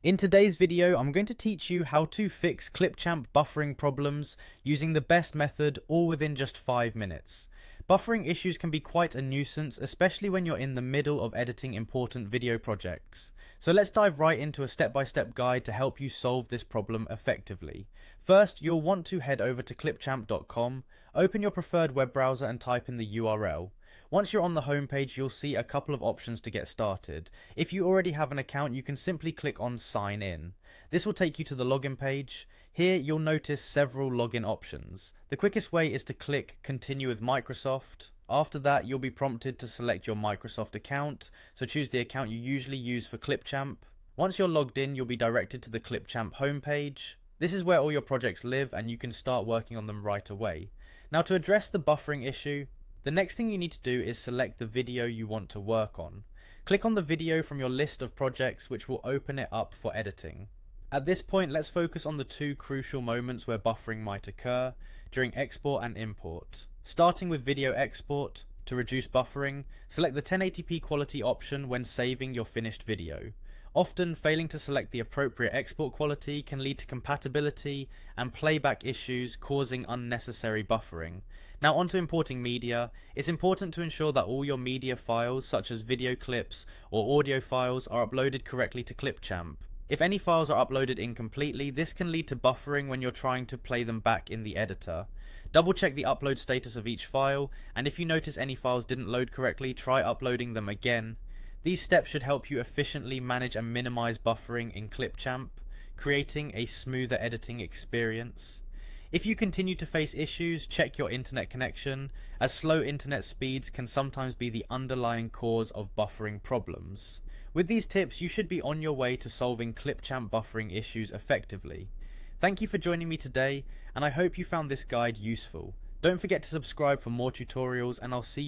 In today's video, I'm going to teach you how to fix Clipchamp buffering problems using the best method, all within just 5 minutes. Buffering issues can be quite a nuisance, especially when you're in the middle of editing important video projects. So let's dive right into a step-by-step guide to help you solve this problem effectively. First, you'll want to head over to clipchamp.com, open your preferred web browser and type in the URL. Once you're on the homepage, you'll see a couple of options to get started. If you already have an account, you can simply click on Sign In. This will take you to the login page. Here, you'll notice several login options. The quickest way is to click Continue with Microsoft. After that, you'll be prompted to select your Microsoft account, so choose the account you usually use for Clipchamp. Once you're logged in, you'll be directed to the Clipchamp homepage. This is where all your projects live and you can start working on them right away. Now, to address the buffering issue, the next thing you need to do is select the video you want to work on. Click on the video from your list of projects, which will open it up for editing. At this point, let's focus on the two crucial moments where buffering might occur: during export and import. Starting with video export, to reduce buffering, select the 1080p quality option when saving your finished video. Often, failing to select the appropriate export quality can lead to compatibility and playback issues, causing unnecessary buffering. Now, onto importing media. It's important to ensure that all your media files, such as video clips or audio files, are uploaded correctly to Clipchamp. If any files are uploaded incompletely, this can lead to buffering when you're trying to play them back in the editor. Double check the upload status of each file, and if you notice any files didn't load correctly, try uploading them again. These steps should help you efficiently manage and minimize buffering in Clipchamp, creating a smoother editing experience. If you continue to face issues, check your internet connection, as slow internet speeds can sometimes be the underlying cause of buffering problems. With these tips, you should be on your way to solving Clipchamp buffering issues effectively. Thank you for joining me today, and I hope you found this guide useful. Don't forget to subscribe for more tutorials, and I'll see you